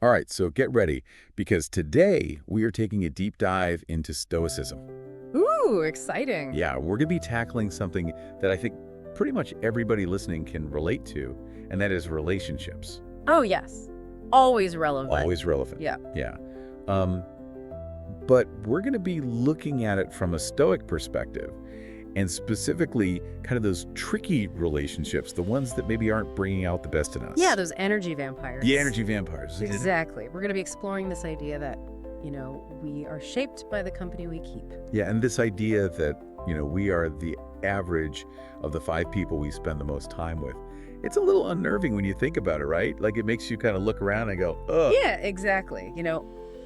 All right, so get ready, because today we are taking a deep dive into Stoicism. Ooh, exciting. Yeah, we're going to be tackling something that I think pretty much everybody listening can relate to, and that is relationships. Oh, yes. Always relevant. Always relevant. Yeah. Yeah. Um, but we're going to be looking at it from a Stoic perspective, and specifically kind of those tricky relationships, the ones that maybe aren't bringing out the best in us. Yeah, those energy vampires. The energy vampires. Exactly. We're going to be exploring this idea that, we are shaped by the company we keep. Yeah, and this idea that, we are the average of the 5 people we spend the most time with. It's a little unnerving when you think about it, right? Like, it makes you kind of look around and go, ugh. Yeah, exactly.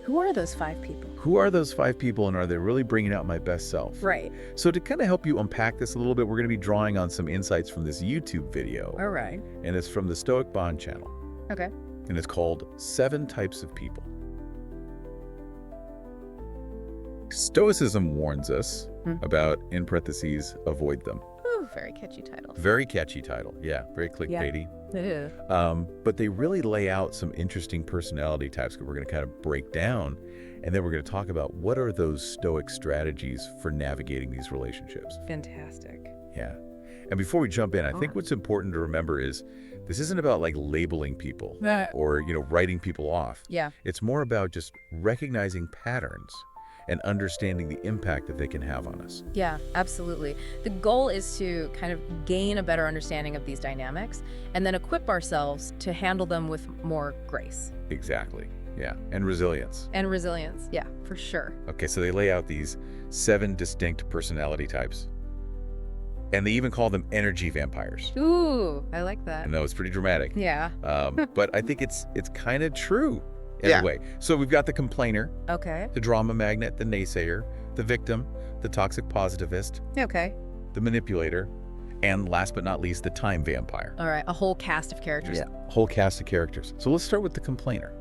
Who are those 5 people? Who are those 5 people, and are they really bringing out my best self? Right. So to kind of help you unpack this a little bit, we're going to be drawing on some insights from this YouTube video. All right. And it's from the Stoic Bond channel. Okay. And it's called 7 Types of People. Stoicism warns us about, in parentheses, avoid them. Ooh, very catchy title. Very catchy title. Yeah, very clickbaity. Yeah. But they really lay out some interesting personality types that we're going to kind of break down. And then we're going to talk about what are those Stoic strategies for navigating these relationships. Fantastic. Yeah. And before we jump in, I think what's important to remember is this isn't about like labeling people or, writing people off. Yeah. It's more about just recognizing patterns and understanding the impact that they can have on us. Yeah, absolutely. The goal is to kind of gain a better understanding of these dynamics and then equip ourselves to handle them with more grace. Exactly. Yeah. And resilience. And resilience. Yeah, for sure. Okay, so they lay out these 7 distinct personality types. And they even call them energy vampires. Ooh, I like that. I know, it's pretty dramatic. Yeah. But I think it's kind of true in a way. So we've got the complainer, Okay. the drama magnet, the naysayer, the victim, the toxic positivist, Okay. the manipulator, and last but not least, the time vampire. All right. A whole cast of characters. Yeah, whole cast of characters. So let's start with the complainer.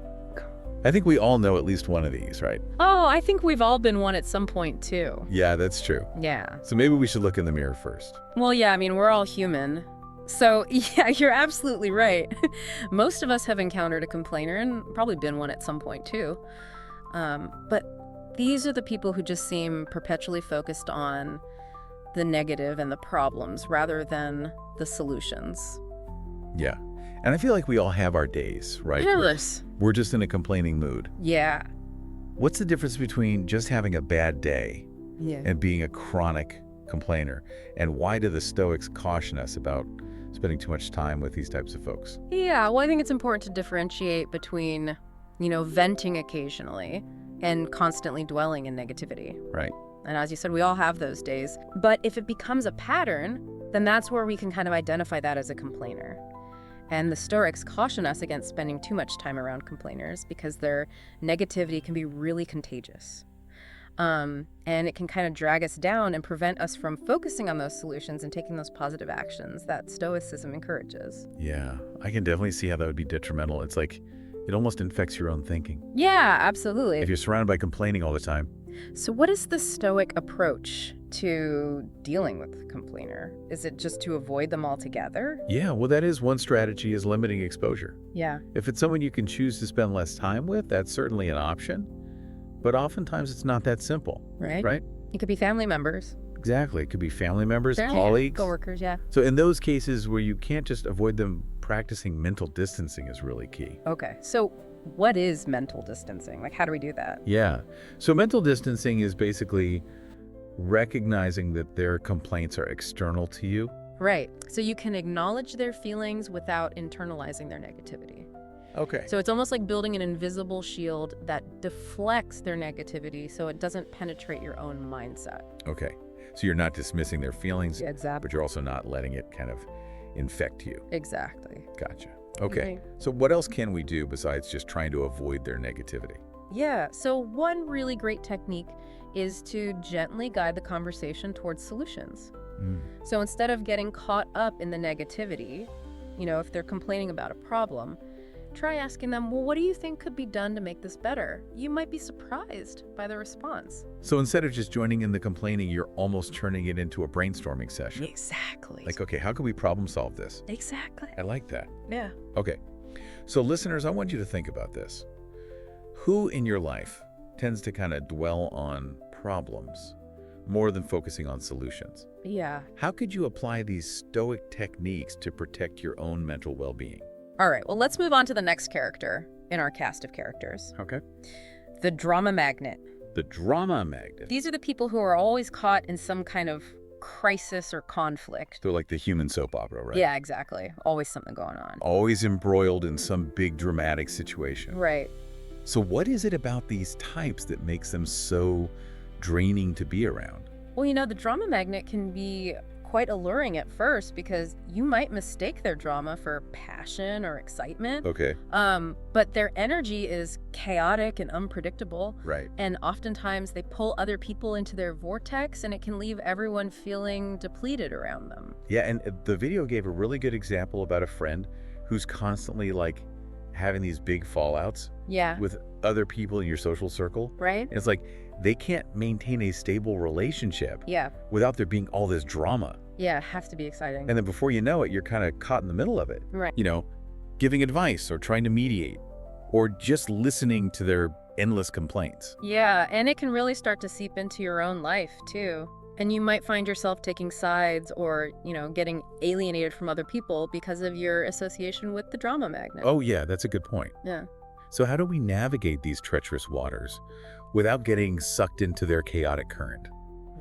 I think we all know at least one of these, right? Oh, I think we've all been one at some point, too. Yeah, that's true. Yeah. So maybe we should look in the mirror first. Well, yeah, I mean, we're all human. So, yeah, you're absolutely right. Most of us have encountered a complainer and probably been one at some point, too. But these are the people who just seem perpetually focused on the negative and the problems rather than the solutions. Yeah. And I feel like we all have our days, right? Yes. We're just in a complaining mood. Yeah. What's the difference between just having a bad day Yeah. and being a chronic complainer? And why do the Stoics caution us about spending too much time with these types of folks? Yeah, well, I think it's important to differentiate between, venting occasionally and constantly dwelling in negativity. Right. And as you said, we all have those days. But if it becomes a pattern, then that's where we can kind of identify that as a complainer. And the Stoics caution us against spending too much time around complainers because their negativity can be really contagious. And it can kind of drag us down and prevent us from focusing on those solutions and taking those positive actions that Stoicism encourages. Yeah, I can definitely see how that would be detrimental. It's like it almost infects your own thinking. Yeah, absolutely. If you're surrounded by complaining all the time. So what is the Stoic approach to dealing with the complainer? Is it just to avoid them altogether? Yeah, well, that is one strategy, is limiting exposure. Yeah. If it's someone you can choose to spend less time with, that's certainly an option. But oftentimes it's not that simple. Right? It could be family members. Exactly. It could be family members, Yeah. colleagues. Coworkers, yeah. So in those cases where you can't just avoid them, practicing mental distancing is really key. Okay. So what is mental distancing? Like, how do we do that? Yeah. So mental distancing is basically recognizing that their complaints are external to you. Right. So you can acknowledge their feelings without internalizing their negativity. Okay. So it's almost like building an invisible shield that deflects their negativity so it doesn't penetrate your own mindset. Okay. So you're not dismissing their feelings, Exactly. but you're also not letting it kind of infect you. Exactly. Gotcha. Okay. Right. So what else can we do besides just trying to avoid their negativity? Yeah, so one really great technique is to gently guide the conversation towards solutions. So instead of getting caught up in the negativity, if they're complaining about a problem, try asking them, well, what do you think could be done to make this better? You might be surprised by the response. So instead of just joining in the complaining, you're almost turning it into a brainstorming session. Exactly. Like, okay, how can we problem solve this? Exactly. I like that. Yeah. Okay. So listeners, I want you to think about this. Who in your life tends to kind of dwell on problems more than focusing on solutions? Yeah. How could you apply these stoic techniques to protect your own mental well-being? All right, well, let's move on to the next character in our cast of characters. Okay. The drama magnet. The drama magnet. These are the people who are always caught in some kind of crisis or conflict. They're like the human soap opera, right? Yeah, exactly. Always something going on. Always embroiled in some big dramatic situation. Right. So what is it about these types that makes them so draining to be around? Well, you know, the drama magnet can be quite alluring at first because you might mistake their drama for passion or excitement. Okay. But their energy is chaotic and unpredictable. Right. And oftentimes they pull other people into their vortex, and it can leave everyone feeling depleted around them. Yeah, and the video gave a really good example about a friend who's constantly like having these big fallouts Yeah. with other people in your social circle. Right? And it's like they can't maintain a stable relationship Yeah. without there being all this drama. Yeah, it has to be exciting. And then before you know it, you're kind of caught in the middle of it. Right. You know, giving advice or trying to mediate or just listening to their endless complaints. Yeah, and it can really start to seep into your own life, too. And you might find yourself taking sides or, getting alienated from other people because of your association with the drama magnet. Oh, yeah, that's a good point. Yeah. So how do we navigate these treacherous waters without getting sucked into their chaotic current?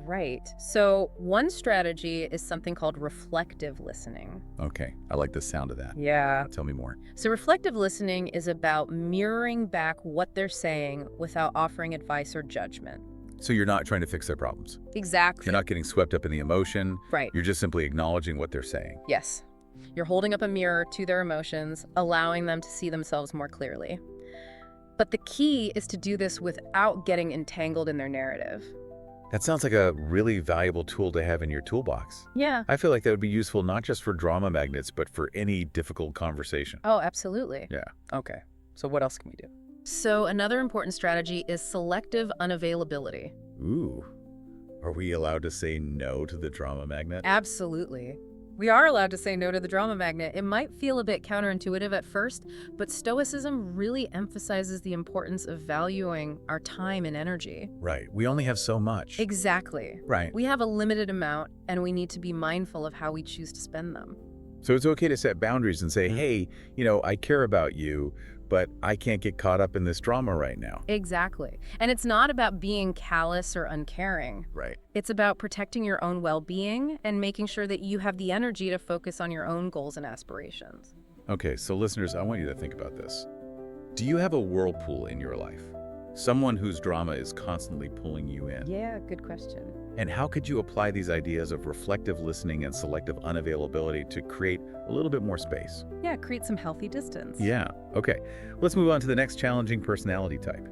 Right. So one strategy is something called reflective listening. Okay, I like the sound of that. Yeah. Tell me more. So reflective listening is about mirroring back what they're saying without offering advice or judgment. So you're not trying to fix their problems. Exactly. You're not getting swept up in the emotion. Right. You're just simply acknowledging what they're saying. Yes. You're holding up a mirror to their emotions, allowing them to see themselves more clearly. But the key is to do this without getting entangled in their narrative. That sounds like a really valuable tool to have in your toolbox. Yeah. I feel like that would be useful not just for drama magnets, but for any difficult conversation. Oh, absolutely. Yeah. Okay. So what else can we do? So another important strategy is selective unavailability. Ooh. Are we allowed to say no to the drama magnet? Absolutely. We are allowed to say no to the drama magnet. It might feel a bit counterintuitive at first, but Stoicism really emphasizes the importance of valuing our time and energy. Right. We only have so much. Exactly. Right. We have a limited amount, and we need to be mindful of how we choose to spend them. So it's okay to set boundaries and say, hey, I care about you, but I can't get caught up in this drama right now. Exactly. And it's not about being callous or uncaring. Right. It's about protecting your own well-being and making sure that you have the energy to focus on your own goals and aspirations. Okay, so listeners, I want you to think about this. Do you have a whirlpool in your life? Someone whose drama is constantly pulling you in? Yeah, good question. And how could you apply these ideas of reflective listening and selective unavailability to create a little bit more space? Yeah, create some healthy distance. Yeah, okay. Let's move on to the next challenging personality type.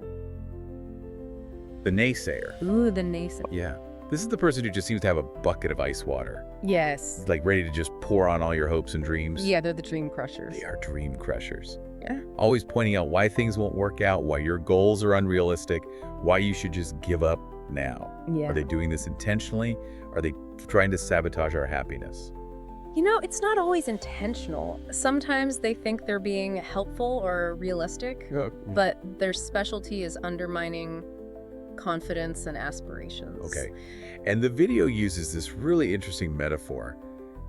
The naysayer. Ooh, the naysayer. Yeah. This is the person who just seems to have a bucket of ice water, Yes. like ready to just pour on all your hopes and dreams. Yeah, they're the dream crushers. They are dream crushers. Yeah. Always pointing out why things won't work out, why your goals are unrealistic, why you should just give up now. Yeah. Are they doing this intentionally? Are they trying to sabotage our happiness? It's not always intentional. Sometimes they think they're being helpful or realistic, but their specialty is undermining confidence and aspirations. Okay. And the video uses this really interesting metaphor.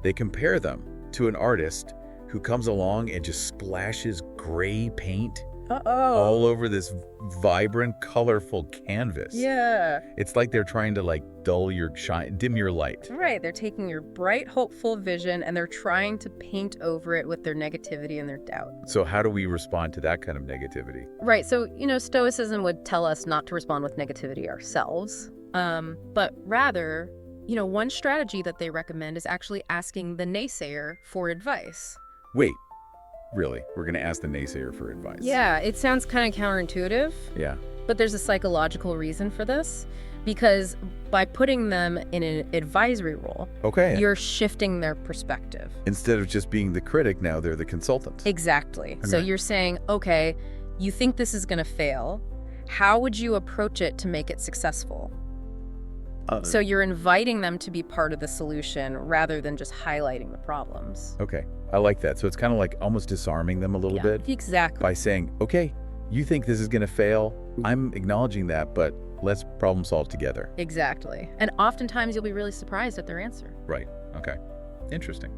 They compare them to an artist who comes along and just splashes gray paint all over this vibrant, colorful canvas. Yeah. It's like they're trying to dull your shine, dim your light. Right. They're taking your bright, hopeful vision and they're trying to paint over it with their negativity and their doubt. So how do we respond to that kind of negativity? Right. So, Stoicism would tell us not to respond with negativity ourselves, but rather, one strategy that they recommend is actually asking the naysayer for advice. Wait, really? We're going to ask the naysayer for advice? Yeah, it sounds kind of counterintuitive, Yeah. but there's a psychological reason for this. Because by putting them in an advisory role, Okay. you're shifting their perspective. Instead of just being the critic, now they're the consultant. Exactly. So Okay. you're saying, okay, you think this is going to fail. How would you approach it to make it successful? So you're inviting them to be part of the solution rather than just highlighting the problems. Okay, I like that. So it's kind of like almost disarming them a little bit Exactly. by saying, okay, You think this is going to fail? I'm acknowledging that, but let's problem solve together. Exactly. And oftentimes you'll be really surprised at their answer. Right. Okay. Interesting.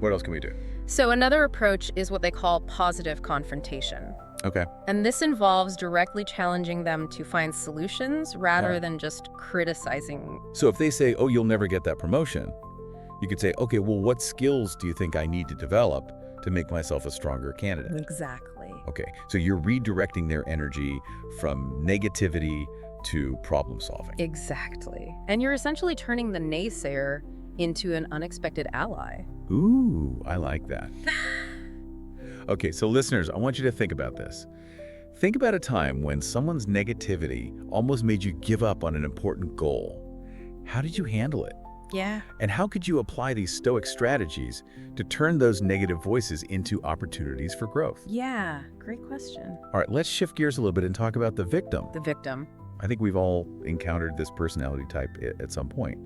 What else can we do? So another approach is what they call positive confrontation. Okay. And this involves directly challenging them to find solutions rather Yeah. than just criticizing. So if they say, oh, you'll never get that promotion, you could say, okay, well, what skills do you think I need to develop to make myself a stronger candidate? Exactly. Okay. So you're redirecting their energy from negativity to problem solving. Exactly. And you're essentially turning the naysayer into an unexpected ally. Ooh, I like that. Okay, so listeners, I want you to think about this. Think about a time when someone's negativity almost made you give up on an important goal. How did you handle it? Yeah. And how could you apply these stoic strategies to turn those negative voices into opportunities for growth? Yeah. Great question. All right, let's shift gears a little bit and talk about the victim. The victim. I think we've all encountered this personality type at some point.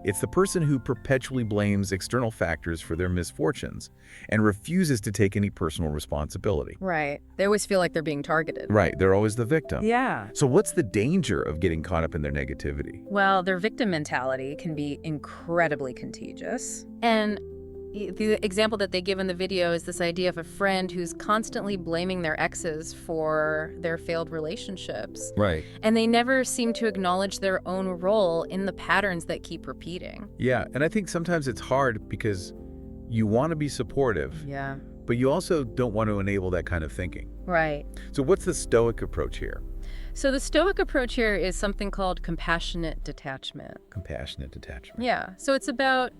It's the person who perpetually blames external factors for their misfortunes and refuses to take any personal responsibility. Right. They always feel like they're being targeted. Right, they're always the victim. Yeah. So what's the danger of getting caught up in their negativity? Well, their victim mentality can be incredibly contagious. And the example that they give in the video is this idea of a friend who's constantly blaming their exes for their failed relationships. Right. And they never seem to acknowledge their own role in the patterns that keep repeating. Yeah, and I think sometimes it's hard because you want to be supportive, Yeah. but you also don't want to enable that kind of thinking. Right. So what's the stoic approach here? So the stoic approach here is something called compassionate detachment. Compassionate detachment. Yeah. So it's about,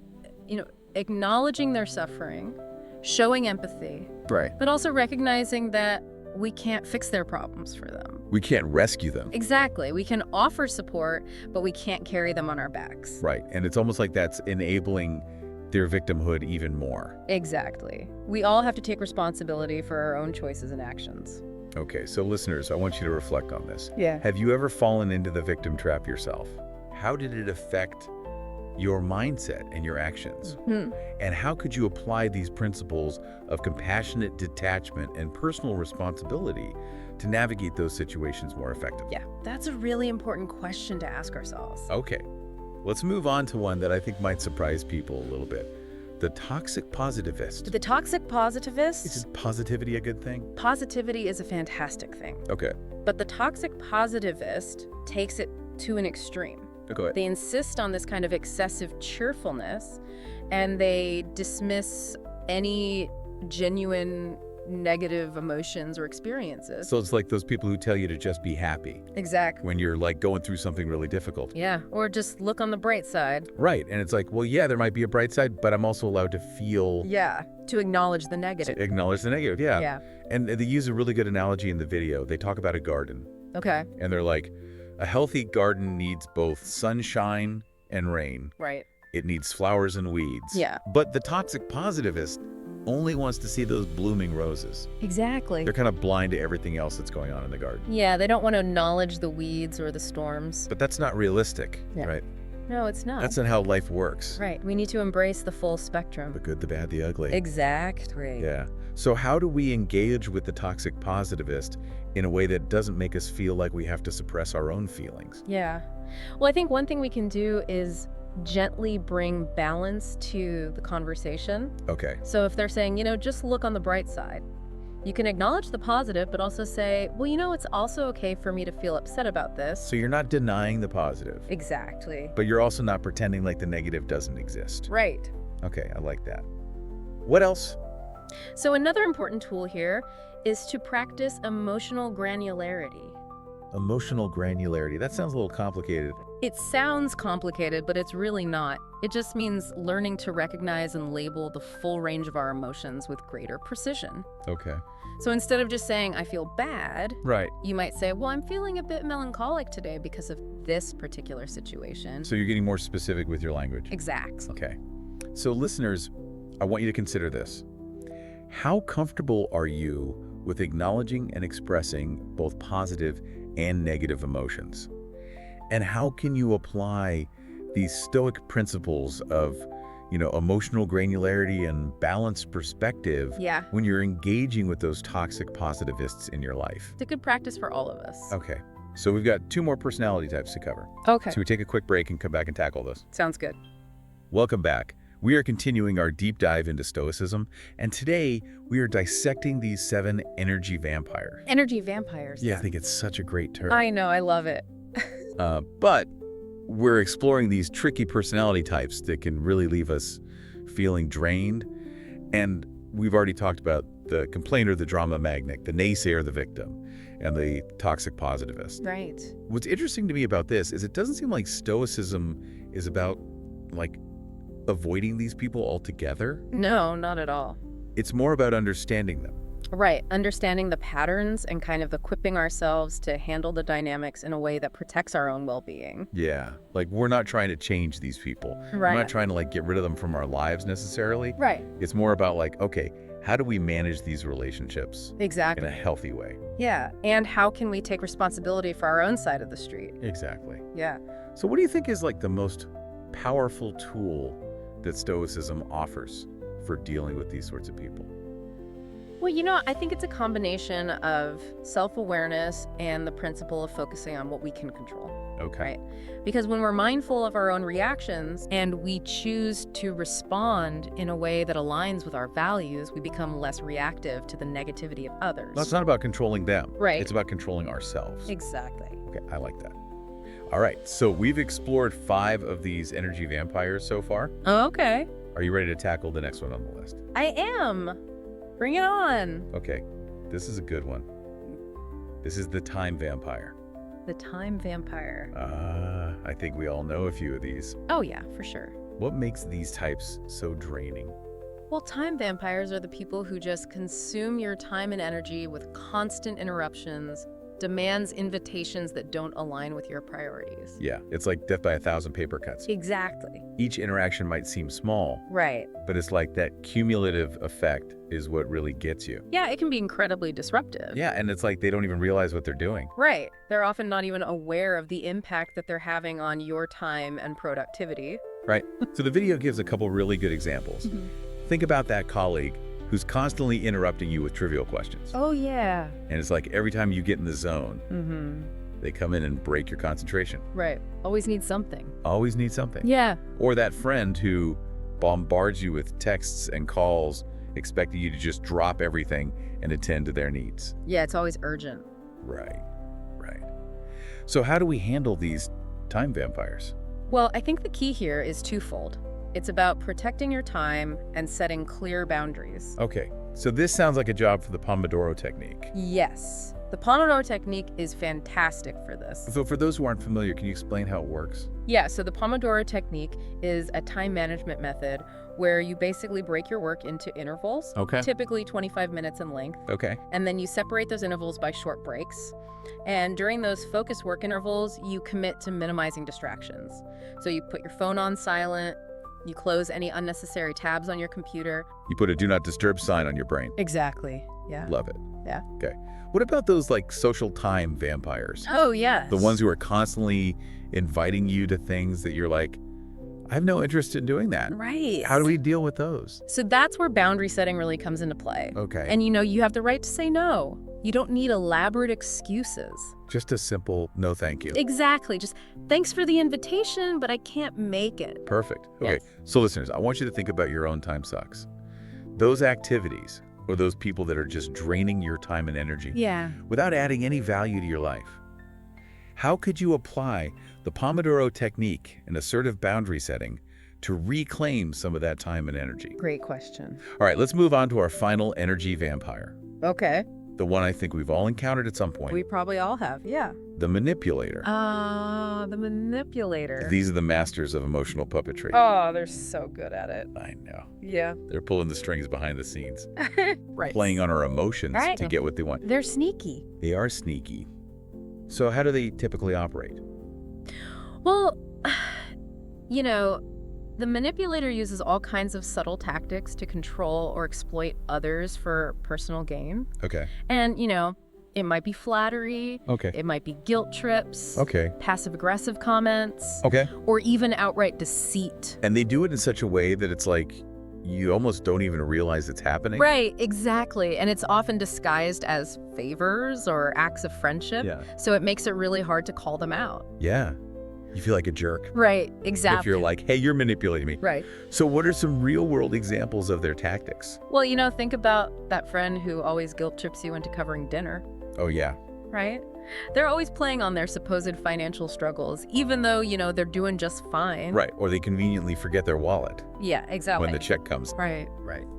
acknowledging their suffering, showing empathy, Right. but also recognizing that we can't fix their problems for them. We can't rescue them. Exactly. We can offer support, but we can't carry them on our backs. Right, and it's almost like that's enabling their victimhood even more. Exactly. We all have to take responsibility for our own choices and actions. Okay, so listeners, I want you to reflect on this. Yeah. Have you ever fallen into the victim trap yourself? How did it affect your mindset and your actions? And how could you apply these principles of compassionate detachment and personal responsibility to navigate those situations more effectively? Yeah, that's a really important question to ask ourselves. Okay, let's move on to one that I think might surprise people a little bit. The toxic positivist. The toxic positivist, Is positivity a good thing? positivity is a fantastic thing. Okay, But the toxic positivist takes it to an extreme. go ahead. They insist on this kind of excessive cheerfulness, and they dismiss any genuine negative emotions or experiences. So it's like those people who tell you to just be happy Exactly. when you're like going through something really difficult. Yeah, or just look on the bright side. Right, and it's like, well, yeah, there might be a bright side, but I'm also allowed to feel, Yeah, to acknowledge the negative. acknowledge the negative. Yeah. Yeah. And they use a really good analogy in the video. They talk about a garden, Okay, and they're like, a healthy garden needs both sunshine and rain. right. It needs flowers and weeds. Yeah. But the toxic positivist only wants to see those blooming roses. Exactly. They're kind of blind to everything else that's going on in the garden. Yeah, they don't want to acknowledge the weeds or the storms. But that's not realistic, Yeah. right? No, it's not. That's not how life works. Right. We need to embrace the full spectrum. The good, the bad, the ugly. Exactly. Yeah. So how do we engage with the toxic positivist in a way that doesn't make us feel like we have to suppress our own feelings? Yeah. Well, I think one thing we can do is gently bring balance to the conversation. Okay. So if they're saying, just look on the bright side, you can acknowledge the positive, but also say, well, it's also okay for me to feel upset about this. So you're not denying the positive, Exactly. but you're also not pretending like the negative doesn't exist. Right. Okay, I like that. What else? So another important tool here is to practice emotional granularity. Emotional granularity. That sounds a little complicated. It sounds complicated, but it's really not. It just means learning to recognize and label the full range of our emotions with greater precision. Okay. So instead of just saying, I feel bad, Right. you might say, well, I'm feeling a bit melancholic today because of this particular situation. So you're getting more specific with your language. Exactly. Okay. So listeners, I want you to consider this. How comfortable are you with acknowledging and expressing both positive and negative emotions? And how can you apply these stoic principles of, emotional granularity and balanced perspective Yeah. when you're engaging with those toxic positivists in your life. It's a good practice for all of us. Okay, so we've got 2 more personality types to cover. Okay. So we take a quick break and come back and tackle this. Sounds good. Welcome back. We are continuing our deep dive into Stoicism, and today we are dissecting these 7 energy vampires. Energy vampires. Yeah, I think it's such a great term. I know, I love it. But we're exploring these tricky personality types that can really leave us feeling drained. And we've already talked about the complainer, the drama magnet, the naysayer, the victim, and the toxic positivist. Right. What's interesting to me about this is it doesn't seem like Stoicism is about, avoiding these people altogether. No, not at all. It's more about understanding them. Right. Understanding the patterns and kind of equipping ourselves to handle the dynamics in a way that protects our own well-being. Yeah. We're not trying to change these people. Right. We're not trying to, get rid of them from our lives necessarily. Right. It's more about, okay, how do we manage these relationships Exactly. in a healthy way? Yeah. And how can we take responsibility for our own side of the street? Exactly. Yeah. So what do you think is, the most powerful tool that Stoicism offers for dealing with these sorts of people? Well, I think it's a combination of self-awareness and the principle of focusing on what we can control. Okay. Right. Because when we're mindful of our own reactions and we choose to respond in a way that aligns with our values, we become less reactive to the negativity of others. No, it's not about controlling them. Right. It's about controlling ourselves. Exactly. Okay, I like that. All right, so we've explored 5 of these energy vampires so far. Oh, okay. Are you ready to tackle the next one on the list? I am. Bring it on. Okay, this is a good one. This is the time vampire. The time vampire. I think we all know a few of these. Oh, yeah, for sure. What makes these types so draining? Well, time vampires are the people who just consume your time and energy with constant interruptions, demands invitations that don't align with your priorities. Yeah, it's like death by 1,000 paper cuts. Exactly. Each interaction might seem small, Right. but it's like that cumulative effect is what really gets you. Yeah, it can be incredibly disruptive. Yeah, and it's like they don't even realize what they're doing. Right. They're often not even aware of the impact that they're having on your time and productivity. Right. So the video gives a couple really good examples. Think about that colleague who's constantly interrupting you with trivial questions. Oh, yeah. And it's like every time you get in the zone, they come in and break your concentration. Right. Always need something. Always need something. Yeah. Or that friend who bombards you with texts and calls, expecting you to just drop everything and attend to their needs. Yeah, it's always urgent. Right. So how do we handle these time vampires? Well, I think the key here is twofold. It's about protecting your time and setting clear boundaries. Okay, so this sounds like a job for the Pomodoro technique. Yes. The Pomodoro technique is fantastic for this. So for those who aren't familiar, can you explain how it works? Yeah, so the Pomodoro technique is a time management method where you basically break your work into intervals, Okay. typically 25 minutes in length, Okay. and then you separate those intervals by short breaks. And during those focus work intervals, you commit to minimizing distractions. So you put your phone on silent, you close any unnecessary tabs on your computer. You put a do not disturb sign on your brain. Exactly. Yeah. Love it. Yeah. Okay. What about those social time vampires? Oh, yes. The ones who are constantly inviting you to things that you're like, I have no interest in doing that. Right. How do we deal with those? So that's where boundary setting really comes into play. Okay. And you have the right to say no. You don't need elaborate excuses. Just a simple no thank you. Exactly. Just thanks for the invitation, but I can't make it. Perfect. Okay. Yes. So listeners, I want you to think about your own time sucks. Those activities or those people that are just draining your time and energy Yeah. without adding any value to your life. How could you apply the Pomodoro technique and assertive boundary setting to reclaim some of that time and energy? Great question. All right, let's move on to our final energy vampire. Okay. The one I think we've all encountered at some point. We probably all have. Yeah. The manipulator. The manipulator. These are the masters of emotional puppetry. Oh, they're so good at it. I know. Yeah. They're pulling the strings behind the scenes, Right. playing on our emotions Right. to get what they want. They're sneaky. They are sneaky. So how do they typically operate? Well, the manipulator uses all kinds of subtle tactics to control or exploit others for personal gain. Okay. And, It might be flattery. Okay. It might be guilt trips. Okay. Passive-aggressive comments. Okay. Or even outright deceit. And they do it in such a way that it's like you almost don't even realize it's happening. Right, exactly. And it's often disguised as favors or acts of friendship. Yeah. So it makes it really hard to call them out. Yeah. You feel like a jerk. Right, exactly. If you're like, hey, you're manipulating me. Right. So what are some real world examples of their tactics? Well, think about that friend who always guilt trips you into covering dinner, Oh, yeah. right? They're always playing on their supposed financial struggles, even though, they're doing just fine. Right. Or they conveniently forget their wallet Yeah, exactly. when the check comes. Right.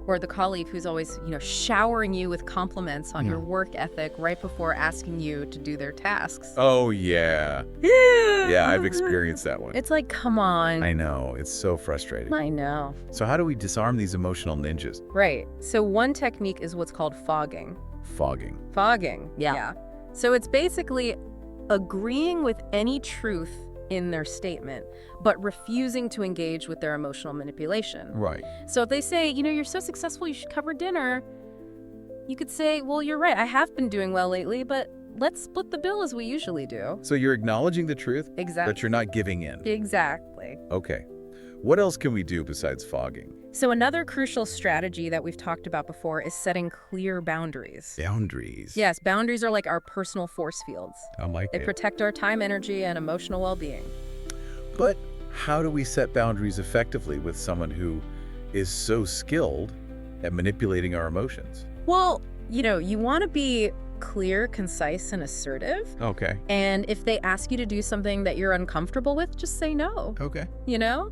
Or the colleague who's always, showering you with compliments on your work ethic right before asking you to do their tasks. Oh, yeah. Yeah. Yeah, I've experienced that one. It's like, come on. I know. It's so frustrating. I know. So how do we disarm these emotional ninjas? Right. So one technique is what's called fogging. Fogging. Fogging. Yeah. So it's basically agreeing with any truth in their statement, but refusing to engage with their emotional manipulation. Right. So if they say, you're so successful, you should cover dinner, you could say, well, you're right, I have been doing well lately, but let's split the bill as we usually do. So you're acknowledging the truth, Exactly. but you're not giving in. Exactly. Okay. What else can we do besides fogging? So another crucial strategy that we've talked about before is setting clear boundaries. Boundaries. Yes, boundaries are like our personal force fields. I like They it. protect our time, energy, and emotional well-being. But how do we set boundaries effectively with someone who is so skilled at manipulating our emotions? Well, you want to be clear, concise, and assertive. Okay. And if they ask you to do something that you're uncomfortable with, just say no. Okay.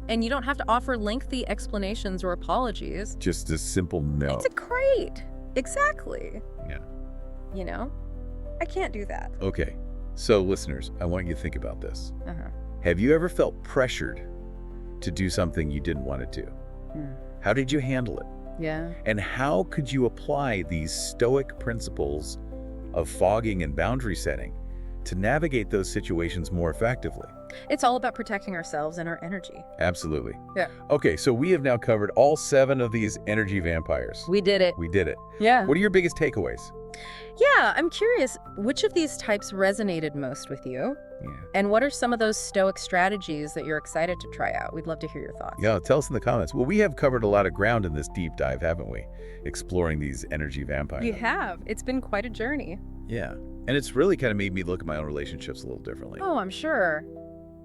And you don't have to offer lengthy explanations or apologies. Just a simple no. It's great. Exactly. Yeah. I can't do that. Okay. So listeners, I want you to think about this. Uh-huh. Have you ever felt pressured to do something you didn't want to do? How did you handle it? Yeah. And how could you apply these stoic principles of fogging and boundary setting to navigate those situations more effectively? It's all about protecting ourselves and our energy. Absolutely. Yeah. Okay, so we have now covered all 7 of these energy vampires. We did it. We did it. Yeah. What are your biggest takeaways? Yeah, I'm curious, which of these types resonated most with you? Yeah. And what are some of those stoic strategies that you're excited to try out? We'd love to hear your thoughts. Yeah, tell us in the comments. Well, we have covered a lot of ground in this deep dive, haven't we? Exploring these energy vampires. You have. It's been quite a journey. Yeah. And it's really kind of made me look at my own relationships a little differently. Oh, I'm sure.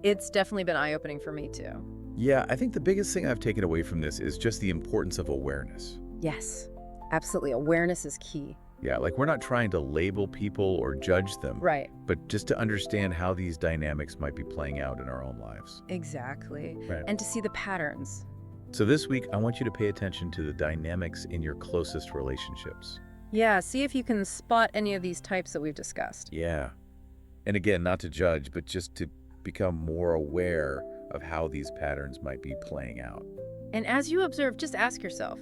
It's definitely been eye-opening for me, too. Yeah, I think the biggest thing I've taken away from this is just the importance of awareness. Yes, absolutely. Awareness is key. Yeah, like we're not trying to label people or judge them, Right. but just to understand how these dynamics might be playing out in our own lives. Exactly. Right. And to see the patterns. So this week, I want you to pay attention to the dynamics in your closest relationships. Yeah, see if you can spot any of these types that we've discussed. Yeah. And again, not to judge, but just to become more aware of how these patterns might be playing out. And as you observe, just ask yourself,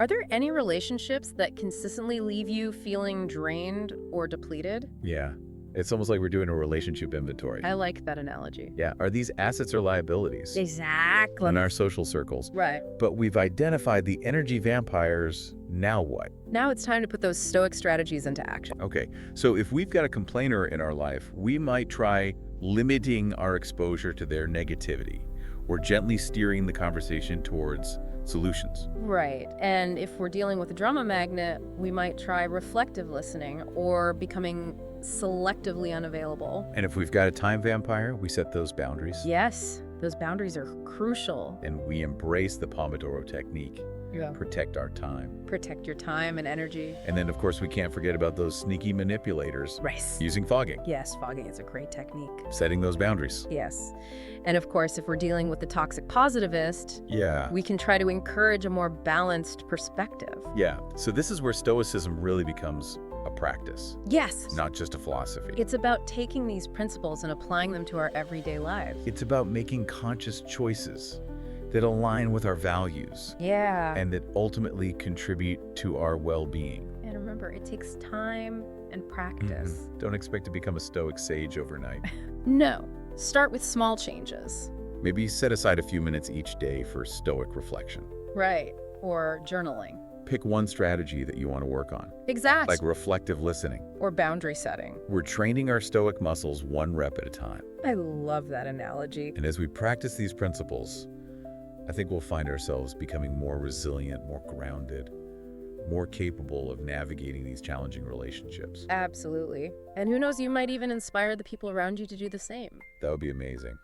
are there any relationships that consistently leave you feeling drained or depleted? Yeah. It's almost like we're doing a relationship inventory. I like that analogy. Yeah. Are these assets or liabilities Exactly. in our social circles? Right. But we've identified the energy vampires. Now what? Now it's time to put those stoic strategies into action. Okay. So if we've got a complainer in our life, we might try limiting our exposure to their negativity or gently steering the conversation towards solutions. Right. And if we're dealing with a drama magnet, we might try reflective listening or becoming selectively unavailable. And if we've got a time vampire, we set those boundaries. Yes, those boundaries are crucial. And we embrace the Pomodoro technique. Yeah. Protect our time. Protect your time and energy. And then, of course, we can't forget about those sneaky manipulators Race. using fogging, Yes, fogging is a great technique. setting those boundaries. Yes. And of course, if we're dealing with the toxic positivist, Yeah. we can try to encourage a more balanced perspective. Yeah. So this is where Stoicism really becomes a practice, Yes. not just a philosophy. It's about taking these principles and applying them to our everyday lives. It's about making conscious choices that align with our values Yeah. and that ultimately contribute to our well-being. And remember, it takes time and practice. Don't expect to become a Stoic sage overnight. No. Start with small changes. Maybe set aside a few minutes each day for Stoic reflection. Right. Or journaling. pick one strategy that you want to work on, Exactly. like reflective listening. Or boundary setting. We're training our stoic muscles one rep at a time. I love that analogy. And as we practice these principles, I think we'll find ourselves becoming more resilient, more grounded, more capable of navigating these challenging relationships. Absolutely. And who knows, you might even inspire the people around you to do the same. That would be amazing.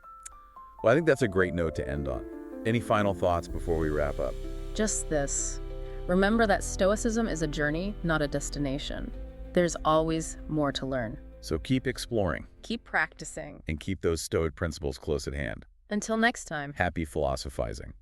Well, I think that's a great note to end on. Any final thoughts before we wrap up? Just this. Remember that Stoicism is a journey, not a destination. There's always more to learn. So keep exploring Keep practicing. and keep those Stoic principles close at hand. Until next time. Happy philosophizing.